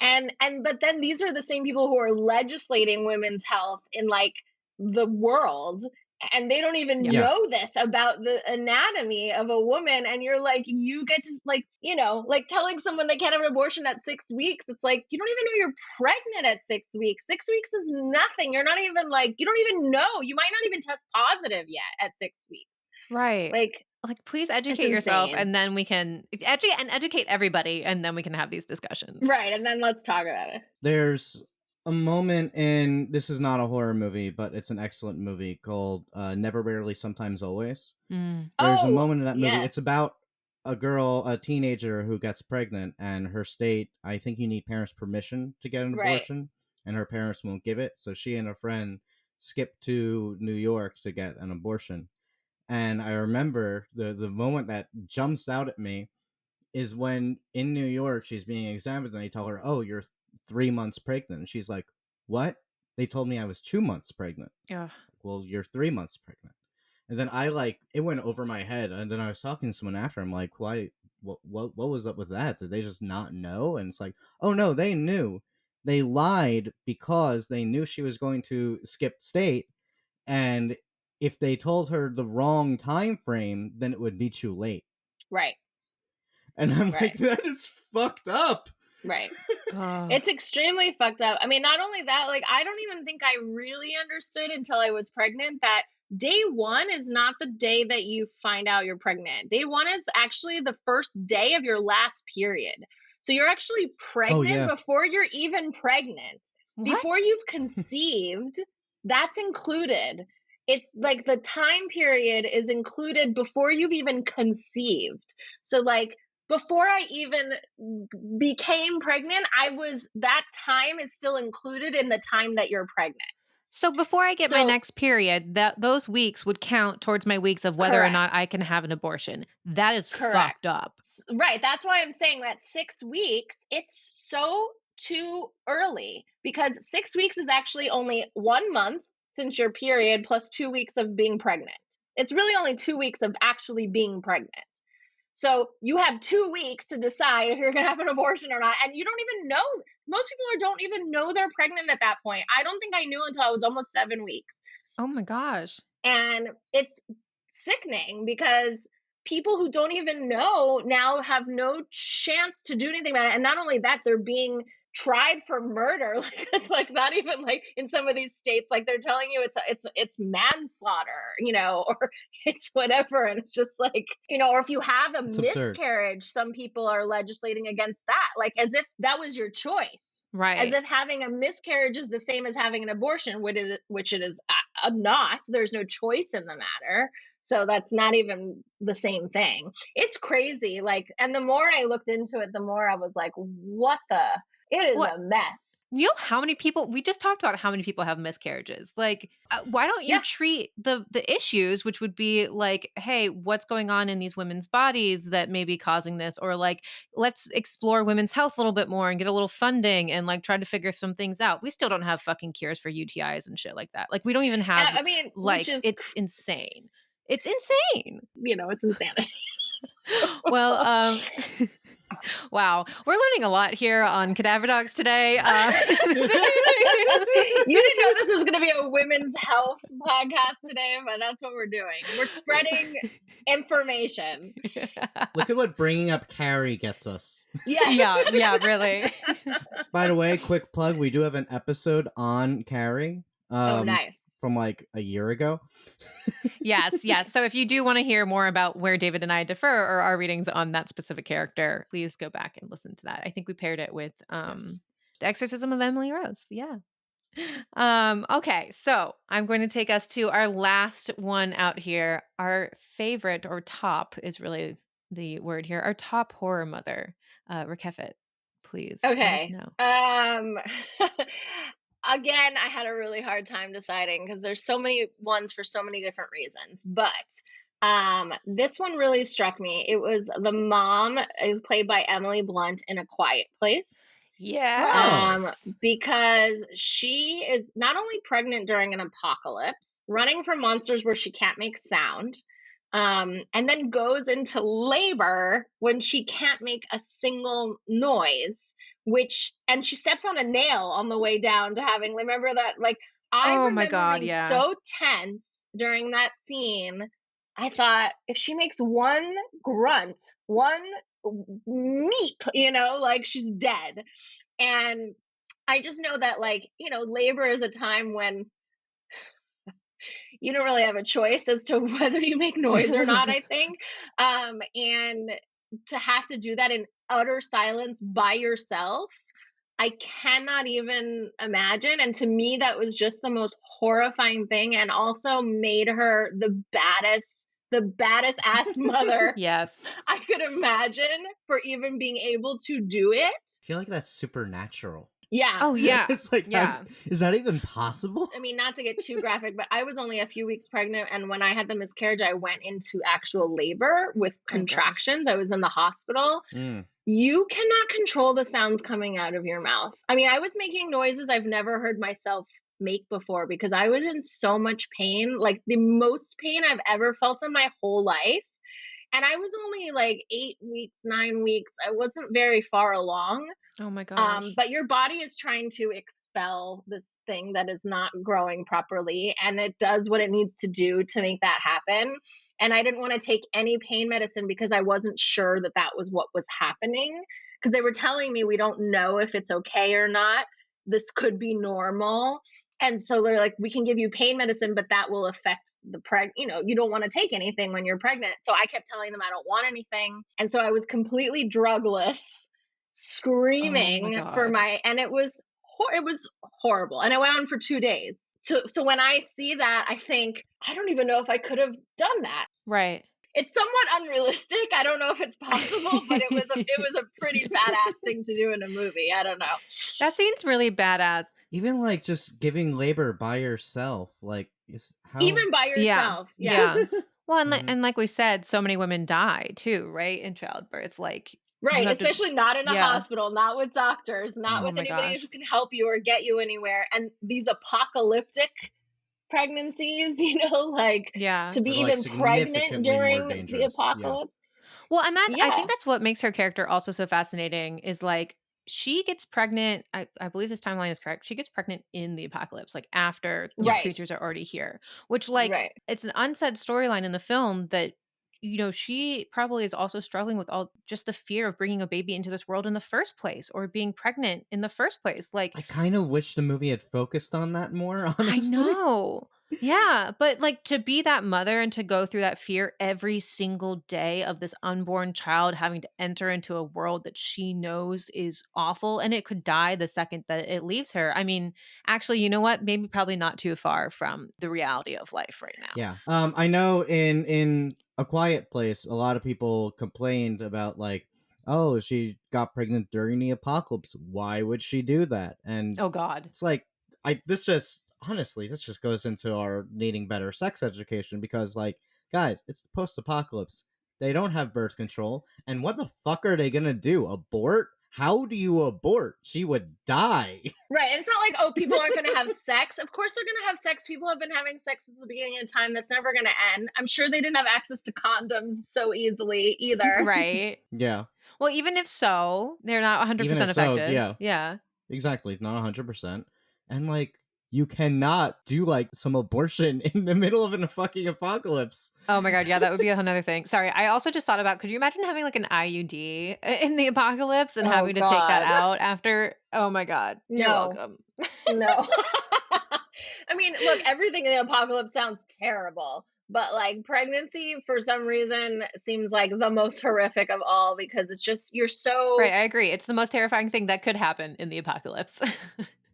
But then these are the same people who are legislating women's health in like the world, and they don't even Yeah. know this about the anatomy of a woman, and you're like, you get to like, like telling someone they can't have an abortion at 6 weeks. It's like, you don't even know you're pregnant at 6 weeks. 6 weeks is nothing. You're not even like, you don't even know. You might not even test positive yet at 6 weeks. Right. Like Please it's educate yourself, insane. and then we can educate everybody, and then we can have these discussions. Right, and then let's talk about it. There's a moment in, this is not a horror movie, but it's an excellent movie called Never, Rarely, Sometimes, Always. There's a moment in that movie. Yes. It's about a teenager who gets pregnant, and her state, I think you need parents' permission to get an abortion, and her parents won't give it. So she and a friend skip to New York to get an abortion. And I remember the moment that jumps out at me is when in New York she's being examined and they tell her, "Oh, you're 3 months pregnant." And she's like, "What? They told me I was 2 months pregnant." Ugh. Well, you're 3 months pregnant. And then it went over my head. And then I was talking to someone after. I'm like, why? What was up with that? Did they just not know? And it's like, oh no, they knew. They lied because they knew she was going to skip state. And if they told her the wrong time frame, then it would be too late. Right. And I'm Right. like, that is fucked up. Right. It's extremely fucked up. I mean, not only that, like, I don't even think I really understood until I was pregnant that day one is not the day that you find out you're pregnant. Day one is actually the first day of your last period. So you're actually pregnant before you're even pregnant. Before What? you've conceived, that's included. It's like the time period is included before you've even conceived. So like before I even became pregnant, that time is still included in the time that you're pregnant. So before I get my next period, those weeks would count towards my weeks of whether or not I can have an abortion. That is fucked up. Right. That's why I'm saying that 6 weeks, it's so too early because 6 weeks is actually only 1 month since your period plus 2 weeks of being pregnant. It's really only 2 weeks of actually being pregnant. So you have 2 weeks to decide if you're going to have an abortion or not. And you don't even know. Most people don't even know they're pregnant at that point. I don't think I knew until I was almost 7 weeks. Oh my gosh. And it's sickening because people who don't even know now have no chance to do anything about it. And not only that, they're being tried for murder. Like it's like not even like in some of these states, like they're telling you it's manslaughter, or it's whatever. And it's just like, or if you have a miscarriage, some people are legislating against that, like as if that was your choice. Right. As if having a miscarriage is the same as having an abortion, which it is not. There's no choice in the matter. So that's not even the same thing. It's crazy. Like, and the more I looked into it, the more I was like, it is a mess. You know how many people, we just talked about how many people have miscarriages. Like, why don't you treat the issues, which would be like, hey, what's going on in these women's bodies that may be causing this? Or like, let's explore women's health a little bit more and get a little funding and like try to figure some things out. We still don't have fucking cures for UTIs and shit like that. Like we don't even have, it's insane. It's insane. It's insanity. Well, wow. We're learning a lot here on Cadaver Dogs today. You didn't know this was going to be a women's health podcast today, but that's what we're doing. We're spreading information. Look at what bringing up Carrie gets us. Yeah, really. By the way, quick plug, we do have an episode on Carrie. Nice. From like a year ago. Yes. So if you do want to hear more about where David and I differ or our readings on that specific character, please go back and listen to that. I think we paired it with The Exorcism of Emily Rose. Yeah. Okay, so I'm going to take us to our last one out here. Our favorite, or top is really the word here. Our top horror mother, Rakefet, please. Okay. Let us know. Again, I had a really hard time deciding because there's so many ones for so many different reasons. But this one really struck me. It was the mom played by Emily Blunt in A Quiet Place. Yes. Because she is not only pregnant during an apocalypse, running from monsters where she can't make sound, and then goes into labor when she can't make a single noise, and she steps on a nail on the way down to having, remember that? Like, I remember being so tense during that scene. I thought, if she makes one grunt, one meep, like she's dead. And I just know that, like, labor is a time when you don't really have a choice as to whether you make noise or not, I think. And to have to do that in utter silence by yourself, I cannot even imagine. And to me, that was just the most horrifying thing, and also made her the baddest ass mother I could imagine for even being able to do it. I feel like that's supernatural. Yeah. Oh, yeah. It's like, Yeah. is that even possible? I mean, not to get too graphic, but I was only a few weeks pregnant. And when I had the miscarriage, I went into actual labor with Oh, gosh. contractions. I was in the hospital. Mm. You cannot control the sounds coming out of your mouth. I mean, I was making noises I've never heard myself make before because I was in so much pain, like the most pain I've ever felt in my whole life. And I was only like 8 weeks, 9 weeks. I wasn't very far along. Oh my gosh. But your body is trying to expel this thing that is not growing properly, and it does what it needs to do to make that happen. And I didn't want to take any pain medicine because I wasn't sure that that was what was happening. Because they were telling me we don't know if it's okay or not. This could be normal. And so they're like, we can give you pain medicine, but that will affect the you don't want to take anything when you're pregnant. So I kept telling them I don't want anything. And so I was completely drugless, Oh my screaming for God. and it was horrible. And it went on for 2 days. So when I see that, I think, I don't even know if I could have done that. Right. It's somewhat unrealistic. I don't know if it's possible, but it was a pretty badass thing to do in a movie. I don't know. That seems really badass. Even like just giving labor by yourself, like, is how Even by Yeah. yourself. Yeah. Well, and, Mhm. and like we said, so many women die too, right? In childbirth. Like, you Right, have to, especially not in a yeah. hospital, not with doctors, not Oh with my anybody gosh. who can help you or get you anywhere. And these apocalyptic pregnancies, like Yeah. to be are like even pregnant significantly more during the dangerous. Yeah. apocalypse. Well, and I Yeah, think that's what makes her character also so fascinating is like she gets pregnant. I believe this timeline is correct. She gets pregnant in the apocalypse, like after the right, Yes. creatures are already here, which like right. it's an unsaid storyline in the film that she probably is also struggling with all just the fear of bringing a baby into this world in the first place or being pregnant in the first place. Like I kind of wish the movie had focused on that more, I honestly. know. Yeah, but like to be that mother and to go through that fear every single day of this unborn child having to enter into a world that she knows is awful and it could die the second that it leaves her. I mean, actually, you know what? Maybe probably not too far from the reality of life right now. Yeah. I know in A Quiet Place, a lot of people complained about like, oh, she got pregnant during the apocalypse. Why would she do that? And Oh God. it's like, this just goes into our needing better sex education because like, guys, it's the post-apocalypse. They don't have birth control, and what the fuck are they gonna do? Abort? How do you abort? She would die. Right. And it's not like, oh, people aren't going to have sex. Of course they're going to have sex. People have been having sex since the beginning of time. That's never going to end. I'm sure they didn't have access to condoms so easily either. Right. Yeah. Well, even if so, they're not Even if 100% so, effective. yeah. Yeah. Exactly, not 100%. And like, you cannot do like some abortion in the middle of a fucking apocalypse. Oh my God. Yeah, that would be another thing. Sorry. I also just thought about could you imagine having like an IUD in the apocalypse and Oh, having to take that God. out after? Oh my God. You're No, welcome. no. I mean, look, everything in the apocalypse sounds terrible, but like pregnancy, for some reason, seems like the most horrific of all because it's just, you're Right. so, I agree. It's the most terrifying thing that could happen in the apocalypse.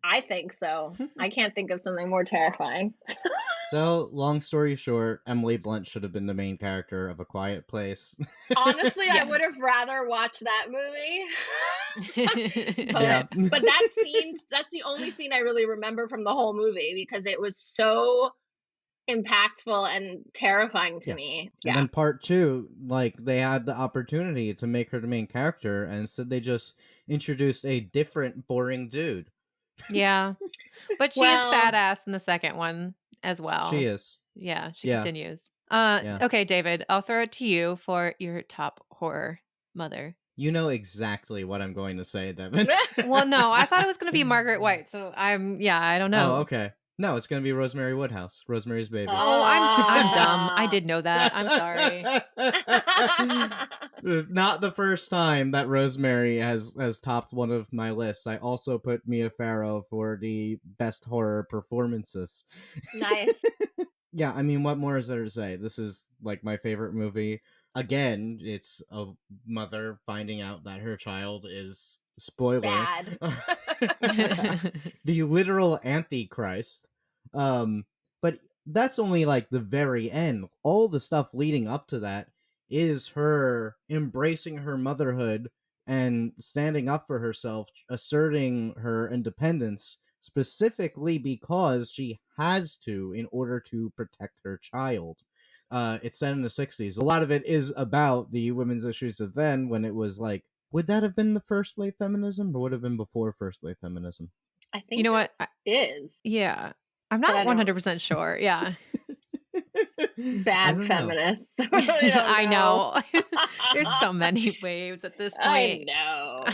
I think so. I can't think of something more terrifying. So, long story short, Emily Blunt should have been the main character of A Quiet Place. Honestly, I Yes. would have rather watched that movie. Yeah. But that that's the only scene I really remember from the whole movie because it was so impactful and terrifying to Yeah. me. And then part two, like, they had the opportunity to make her the main character, and instead they just introduced a different boring dude. Yeah. But she is Well, badass in the second one as well. She is. Yeah, she Yeah. continues. Yeah. Okay, David, I'll throw it to you for your top horror mother. You know exactly what I'm going to say, Devin. Well, no, I thought it was going to be Margaret White, so I don't know. Oh, okay. No, it's going to be Rosemary Woodhouse, Rosemary's Baby. Oh, I'm dumb. I did know that. I'm sorry. Not the first time that Rosemary has topped one of my lists. I also put Mia Farrow for the best horror performances. Nice. Yeah, I mean, what more is there to say? This is like my favorite movie. Again, it's a mother finding out that her child is spoiler Bad. the literal antichrist. But that's only like the very end. All the stuff leading up to that is her embracing her motherhood and standing up for herself, asserting her independence specifically because she has to in order to protect her child. It's set in the 60s. A lot of it is about the women's issues of then, when it was like, would that have been the first wave feminism or would it have been before first wave feminism? I You think know what? that is, Yeah. I'm but not I don't 100% sure. Yeah. I bad don't know. feminists. I don't I know. know. There's so many waves at this I point. know.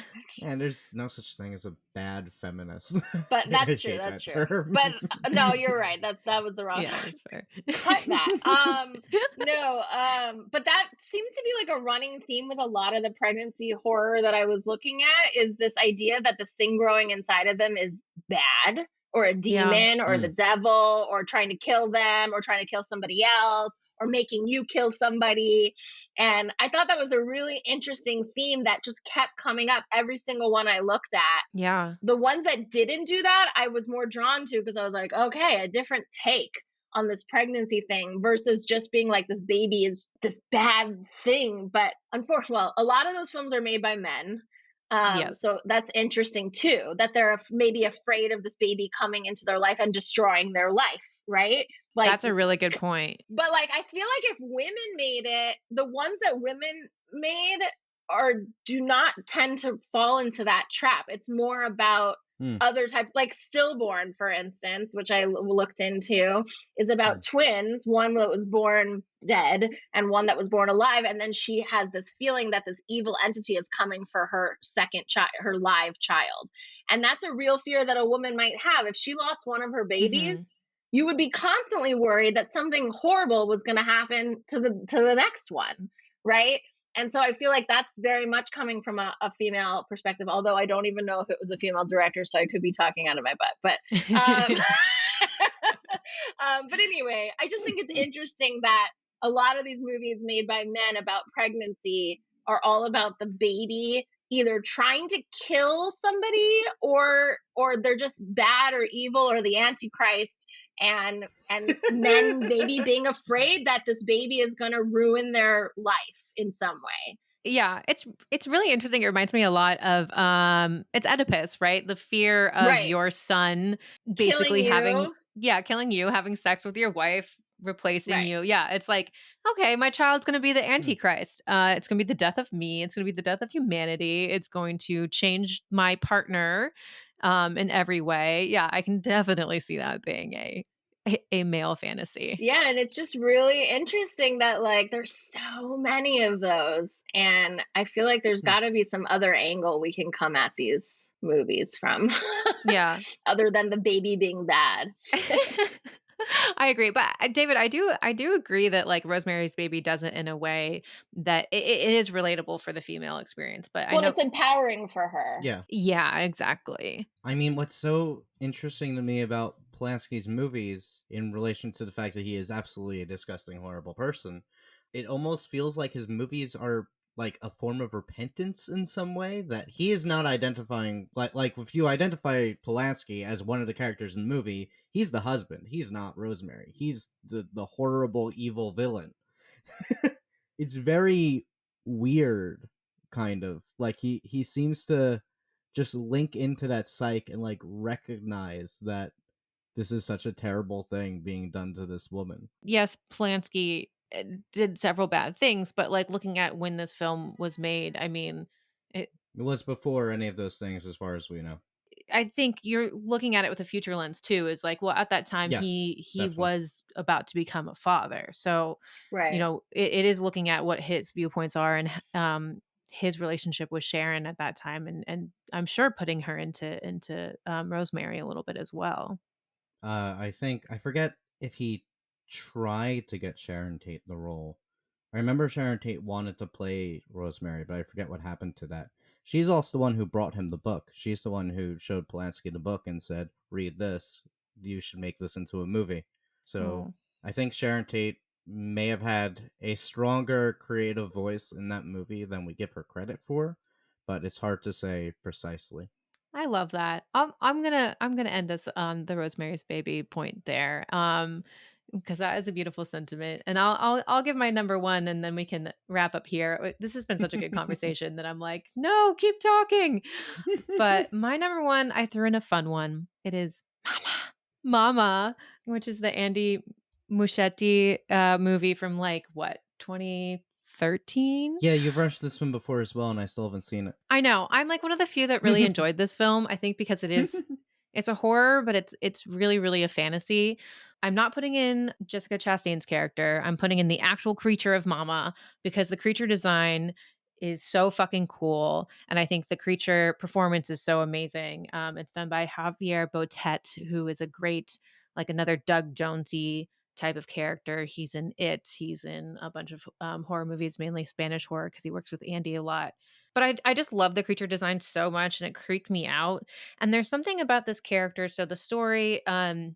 And there's no such thing as a bad feminist. But I that's true. hate That's that true. But term. no, you're right. That was the wrong. Yeah, that's fair. Cut that. No. But that seems to be like a running theme with a lot of the pregnancy horror that I was looking at. Is this idea that this thing growing inside of them is bad, or a Yeah. demon, or the devil, or trying to kill them, or trying to kill somebody else, or making you kill somebody. And I thought that was a really interesting theme that just kept coming up every single one I looked at. Yeah. The ones that didn't do that, I was more drawn to because I was like, okay, a different take on this pregnancy thing versus just being like, this baby is this bad thing. But unfortunately, well, a lot of those films are made by men. Yes. So that's interesting too, that they're maybe afraid of this baby coming into their life and destroying their life, right? Like, That's a really good point. but like, I feel like if women made it, the ones that women made are do not tend to fall into that trap. It's more about other types, like Stillborn, for instance, which I looked into, is about twins, one that was born dead and one that was born alive. And then she has this feeling that this evil entity is coming for her second child, her live child. And that's a real fear that a woman might have. If she lost one of her babies, you would be constantly worried that something horrible was going to happen to the next one, right? And so I feel like that's very much coming from a female perspective, although I don't even know if it was a female director, so I could be talking out of my butt. But but anyway, I just think it's interesting that a lot of these movies made by men about pregnancy are all about the baby either trying to kill somebody, or they're just bad or evil or the antichrist, and men maybe being afraid that this baby is going to ruin their life in some way. Yeah, it's really interesting. It reminds me a lot of it's Oedipus, right? The fear of Right. your son Killing basically having you. killing you, having sex with your wife, replacing Right. you. Yeah, it's like, okay, my child's going to be the antichrist. It's going to be the death of me. It's going to be the death of humanity. It's going to change my partner in every way. Yeah, I can definitely see that being a male fantasy. Yeah, and it's just really interesting that like there's so many of those, and I feel like there's got to be some other angle we can come at these movies from Yeah. other than the baby being bad. I agree, but David, I do agree that like Rosemary's Baby does it in a way that it is relatable for the female experience. But I Well, know, it's empowering for her. Yeah. yeah, exactly. I mean, what's so interesting to me about Polanski's movies, in relation to the fact that he is absolutely a disgusting, horrible person, it almost feels like his movies are like a form of repentance in some way, that he is not identifying, like if you identify Polanski as one of the characters in the movie, he's the husband. He's not Rosemary. He's the horrible, evil villain. It's very weird, kind of. Like he seems to just link into that psyche and like recognize that this is such a terrible thing being done to this woman. Yes, Polanski did several bad things, but like looking at when this film was made, I mean, it, It was before any of those things, as far as we know. I think you're looking at it with a future lens too. Is like, well, at that time Yes, he definitely. was about to become a father, so you Right. know it is looking at what his viewpoints are and his relationship with Sharon at that time, and I'm sure putting her into Rosemary a little bit as well. I think I forget if he tried to get Sharon Tate the role. I remember Sharon Tate wanted to play Rosemary, but I forget what happened to that. She's also the one who brought him the book. She's the one who showed Polanski the book and said, "Read this. You should make this into a movie." So Oh, I think Sharon Tate may have had a stronger creative voice in that movie than we give her credit for, but it's hard to say precisely. I love that. I'm gonna end us on the Rosemary's Baby point there. because that is a beautiful sentiment. And I'll give my number one, and then we can wrap up here. This has been such a good conversation that I'm like, no, keep talking. But my number one, I threw in a fun one. It is Mama, which is the Andy Muschietti movie from like what, 2013? Yeah, you've rushed this one before as well, and I still haven't seen I know. I'm like one of the few that really it. enjoyed this film. I think because it's a horror, but it's really, really a fantasy. I'm not putting in Jessica Chastain's character. I'm putting in the actual creature of Mama because the creature design is so fucking cool. And I think the creature performance is so amazing. It's done by Javier Botet, who is a great, like another Doug Jonesy type of character. He's in It. He's in a bunch of horror movies, mainly Spanish horror, because he works with Andy a lot. But I just love the creature design so much, and it creeped me out. And there's something about this character. So the story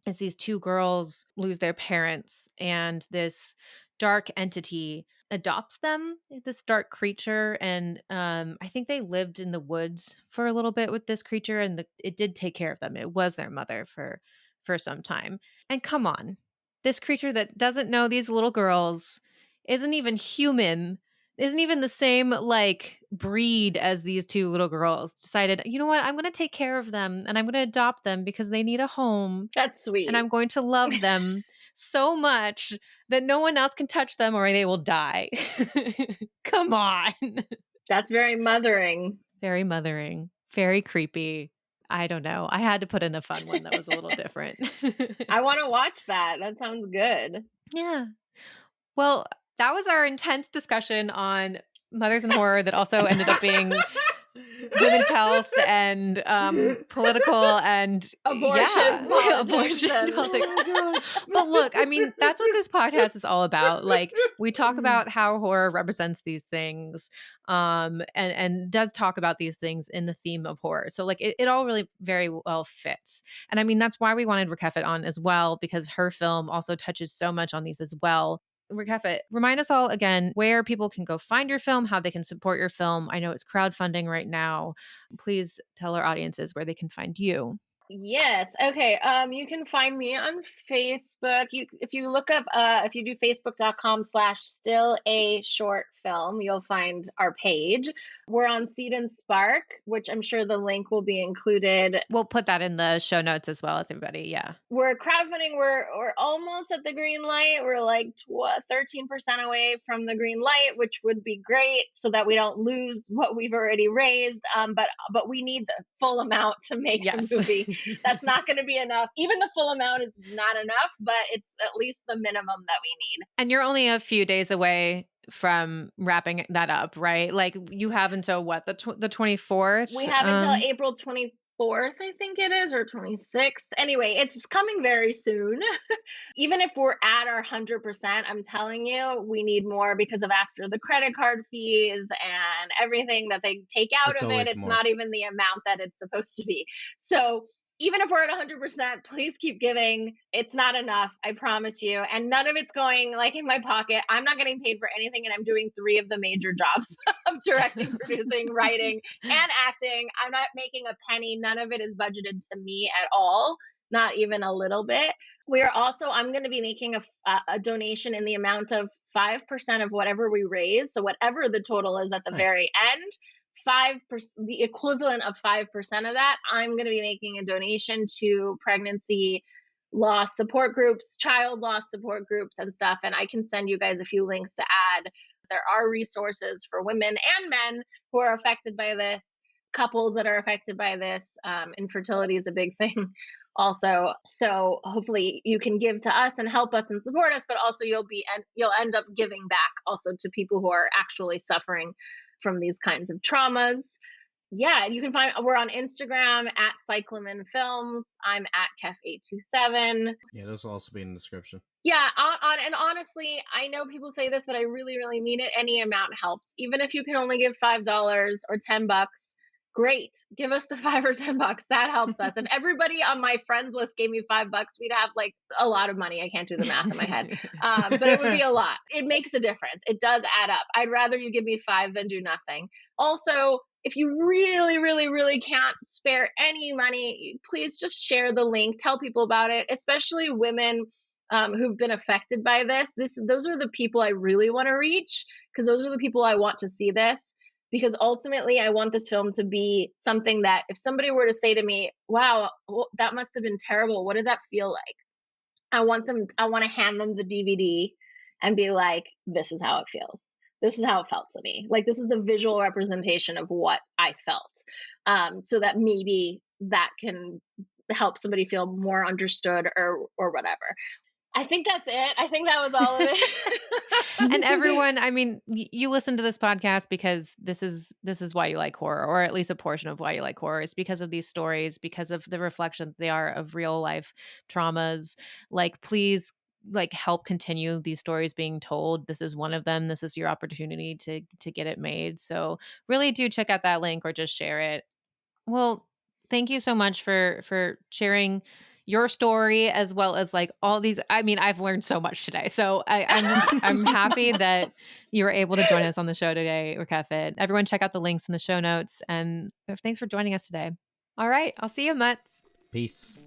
is these two girls lose their parents, and this dark entity adopts them, this dark creature. And I think they lived in the woods for a little bit with this creature, and it did take care of them. It was their mother for some time. And come on, this creature that doesn't know these little girls, isn't even human, isn't even the same like breed as these two little girls, decided, you know what, I'm going to take care of them and I'm going to adopt them because they need a home, That's and sweet. I'm going to love them so much that no one else can touch them or they will die. Come on. That's very mothering. Very mothering, very creepy. I don't know. I had to put in a fun one that was a little different. I want to watch that. That sounds good. Yeah. Well, that was our intense discussion on mothers in horror that also ended up being women's health and political and Abortion politics. abortion And- politics. Oh, God. But look, I mean, that's what this podcast is all about. Like, we talk about how horror represents these things, and does talk about these things in the theme of horror. So like it all really very well fits. And I mean, that's why we wanted Rakefet on as well, because her film also touches so much on these as well. Rakefet, remind us all again where people can go find your film, how they can support your film. I know it's crowdfunding right now. Please tell our audiences where they can find you. Yes. Okay. You can find me on Facebook. If you look up, if you do facebook.com/still a short film, you'll find our page. We're on Seed and Spark, which I'm sure the link will be included. We'll put that in the show notes as well as everybody. Yeah. We're crowdfunding. We're almost at the green light. We're like 13% away from the green light, which would be great, so that we don't lose what we've already raised. But we need the full amount to make Yes. the movie. That's not going to be enough. Even the full amount is not enough, but it's at least the minimum that we need. And you're only a few days away from wrapping that up, right? Like you have until what, the 24th? We have until April 24th, I think it is, or 26th. Anyway, it's coming very soon. Even if we're at our 100%, I'm telling you, we need more because of after the credit card fees and everything that they take out It's of it. always It's more. not even the amount that it's supposed to be. So even if we're at 100%, please keep giving. It's not enough, I promise you. And none of it's going like in my pocket. I'm not getting paid for anything, and I'm doing 3 of the major jobs of directing, producing, writing, and acting. I'm not making a penny. None of it is budgeted to me at all, not even a little bit. We are also, I'm going to be making a donation in the amount of 5% of whatever we raise. So whatever the total is at the Nice. very end, 5%, the equivalent of 5% of that, I'm going to be making a donation to pregnancy loss support groups, child loss support groups and stuff. And I can send you guys a few links to add. There are resources for women and men who are affected by this, couples that are affected by this. Infertility is a big thing also. So hopefully you can give to us and help us and support us, but also you'll end up giving back also to people who are actually suffering from these kinds of traumas. Yeah, you can find, we're on Instagram at Cyclamen Films. I'm at Kef827. Yeah, those will also be in the description. Yeah, and honestly, I know people say this, but I really, really mean it. Any amount helps. Even if you can only give $5 or $10, great. Give us the $5 or $10. That helps us. If everybody on my friends list gave me $5, we'd have like a lot of money. I can't do the math in my head, but it would be a lot. It makes a difference. It does add up. I'd rather you give me 5 than do nothing. Also, if you really, really, really can't spare any money, please just share the link. Tell people about it, especially women who've been affected by those are the people I really want to reach, because those are the people I want to see this. Because ultimately, I want this film to be something that if somebody were to say to me, wow, that must have been terrible, what did that feel like? I want to hand them the DVD and be like, this is how it feels. This is how it felt to me. Like, this is the visual representation of what I felt. So that maybe that can help somebody feel more understood or whatever. I think that's it. I think that was all of it. And everyone, I mean, you listen to this podcast because this is why you like horror, or at least a portion of why you like horror is because of these stories, because of the reflection they are of real life traumas. Like, please, like, help continue these stories being told. This is one of them. This is your opportunity to get it made. So really do check out that link or just share it. Well, thank you so much for sharing your story as well as like all these. I mean, I've learned so much today. So I'm happy that you were able to join us on the show today, Rakefet. Everyone check out the links in the show notes, and thanks for joining us today. All right, I'll see you, Mutts. Peace.